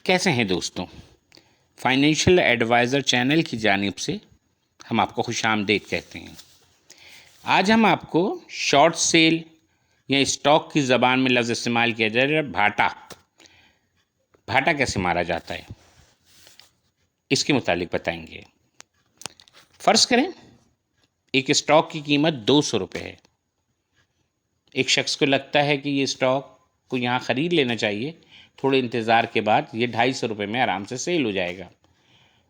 कैसे हैं दोस्तों। फाइनेंशियल एडवाइज़र चैनल की जानिब से हम आपको खुशामदीद कहते हैं। आज हम आपको शॉर्ट सेल या स्टॉक की ज़बान में लफ्ज़ इस्तेमाल किया जा रहा है भाटा कैसे मारा जाता है इसके मुतालिक बताएंगे। फ़र्ज़ करें एक स्टॉक की कीमत 200 रुपये है। एक शख्स को लगता है कि ये स्टॉक को यहाँ ख़रीद लेना चाहिए, थोड़े इंतज़ार के बाद ये 250 रुपये में आराम से सेल हो जाएगा,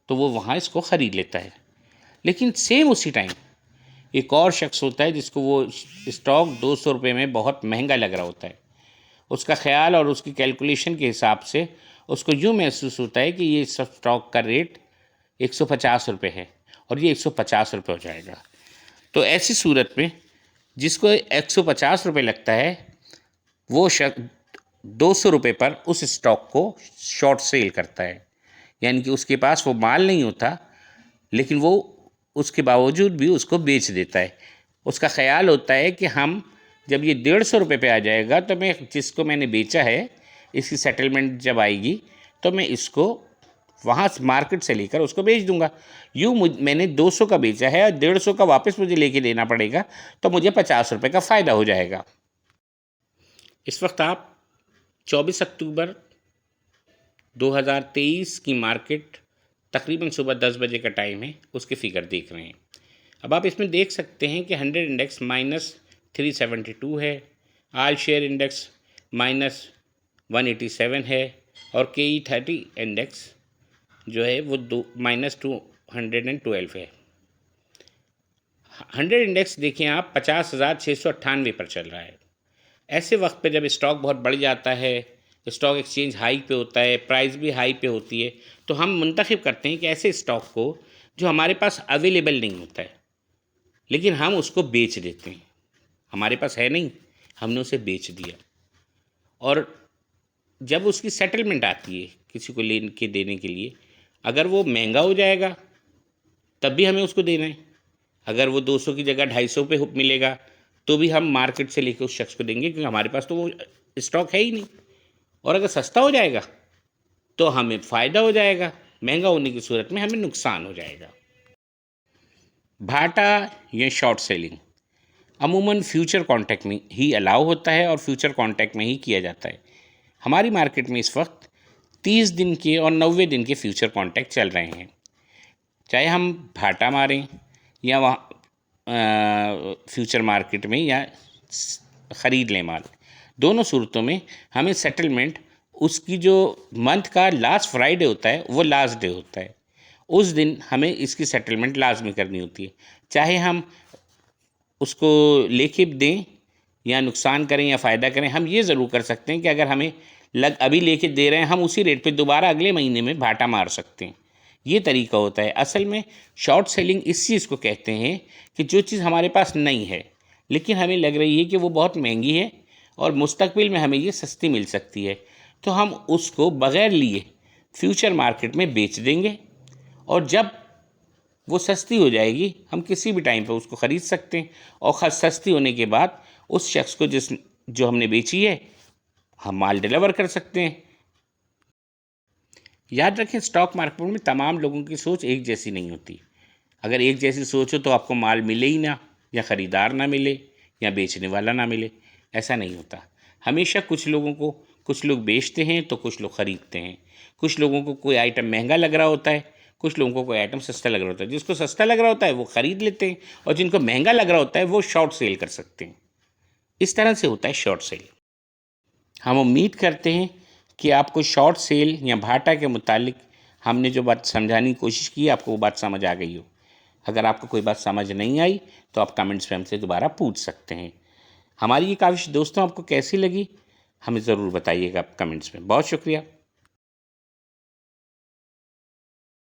तो वो वहाँ इसको ख़रीद लेता है। लेकिन सेम उसी टाइम एक और शख्स होता है जिसको वो स्टॉक 200 रुपये में बहुत महंगा लग रहा होता है। उसका ख्याल और उसकी कैलकुलेशन के हिसाब से उसको यूँ महसूस होता है कि ये स्टॉक का रेट 150 रुपये है और ये 150 रुपये हो जाएगा। तो ऐसी सूरत में जिसको 150 रुपये लगता है वो शख्स 200 रुपये पर उस स्टॉक को शॉर्ट सेल करता है, यानी कि उसके पास वो माल नहीं होता लेकिन वो उसके बावजूद भी उसको बेच देता है। उसका ख्याल होता है कि हम जब ये 150 रुपये पे आ जाएगा तो मैं जिसको मैंने बेचा है इसकी सेटलमेंट जब आएगी तो मैं इसको वहाँ मार्केट से लेकर उसको बेच दूंगा। मैंने 200 का बेचा है और 150 का वापस मुझे लेके देना पड़ेगा, तो मुझे 50 रुपये का फ़ायदा हो जाएगा। इस वक्त आप 24 अक्टूबर 2023 की मार्केट तकरीबन सुबह 10 बजे का टाइम है, उसके फ़िगर देख रहे हैं। अब आप इसमें देख सकते हैं कि 100 इंडेक्स -372 है, ऑल शेयर इंडेक्स -187 है और KE30 इंडेक्स जो है वो -212 है। 100 इंडेक्स देखें आप 50,698 पर चल रहा है। ऐसे वक्त पे जब स्टॉक बहुत बढ़ जाता है, स्टॉक एक्सचेंज हाई पे होता है, प्राइस भी हाई पे होती है, तो हम मुंतखब करते हैं कि ऐसे स्टॉक को जो हमारे पास अवेलेबल नहीं होता है लेकिन हम उसको बेच देते हैं। हमारे पास है नहीं, हमने उसे बेच दिया और जब उसकी सेटलमेंट आती है किसी को लेने के देने के लिए, अगर वो महंगा हो जाएगा तब भी हमें उसको देना है। अगर वो 200 की जगह 250 पे मिलेगा तो भी हम मार्केट से लेकर उस शख्स को देंगे क्योंकि हमारे पास तो वो स्टॉक है ही नहीं। और अगर सस्ता हो जाएगा तो हमें फ़ायदा हो जाएगा, महंगा होने की सूरत में हमें नुकसान हो जाएगा। भाटा या शॉर्ट सेलिंग अमूमन फ्यूचर कॉन्ट्रैक्ट में ही अलाउ होता है और फ्यूचर कॉन्ट्रैक्ट में ही किया जाता है। हमारी मार्केट में इस वक्त 30 दिन के और 90 दिन के फ्यूचर कॉन्ट्रैक्ट चल रहे हैं। चाहे हम भाटा मारें या वहाँ फ्यूचर मार्केट में या ख़रीद लें माल, दोनों सूरतों में हमें सेटलमेंट उसकी जो मंथ का लास्ट फ्राइडे होता है वो लास्ट डे होता है, उस दिन हमें इसकी सेटलमेंट लाजमी करनी होती है। चाहे हम उसको लेके दें या नुकसान करें या फ़ायदा करें, हम ये ज़रूर कर सकते हैं कि अगर हमें अभी लेके दे रहे हैं हम उसी रेट पे दोबारा अगले महीने में भाटा मार सकते हैं। ये तरीका होता है। असल में शॉर्ट सेलिंग इस चीज़ को कहते हैं कि जो चीज़ हमारे पास नहीं है लेकिन हमें लग रही है कि वो बहुत महंगी है और मुस्तकबिल में हमें ये सस्ती मिल सकती है, तो हम उसको बग़ैर लिए फ्यूचर मार्केट में बेच देंगे और जब वो सस्ती हो जाएगी हम किसी भी टाइम पर उसको ख़रीद सकते हैं और सस्ती होने के बाद उस शख्स को जो हमने बेची है हम माल डिलीवर कर सकते हैं। याद रखें, स्टॉक मार्केट में तमाम लोगों की सोच एक जैसी नहीं होती। अगर एक जैसी सोच हो तो आपको माल मिले ही ना, या ख़रीदार ना मिले या बेचने वाला ना मिले, ऐसा नहीं होता। हमेशा कुछ लोग बेचते हैं तो कुछ लोग ख़रीदते हैं। कुछ लोगों को कोई आइटम महंगा लग रहा होता है, कुछ लोगों को कोई आइटम सस्ता लग रहा होता है। जिसको सस्ता लग रहा होता है वो ख़रीद लेते हैं और जिनको महंगा लग रहा होता है वो शॉर्ट सेल कर सकते हैं। इस तरह से होता है शॉर्ट सेल। हम उम्मीद करते हैं कि आपको शॉर्ट सेल या भाटा के मुतालिक हमने जो बात समझाने की कोशिश की आपको वो बात समझ आ गई हो। अगर आपको कोई बात समझ नहीं आई तो आप कमेंट्स में हमसे दोबारा पूछ सकते हैं। हमारी ये काविश दोस्तों आपको कैसी लगी हमें ज़रूर बताइएगा कमेंट्स में। बहुत शुक्रिया।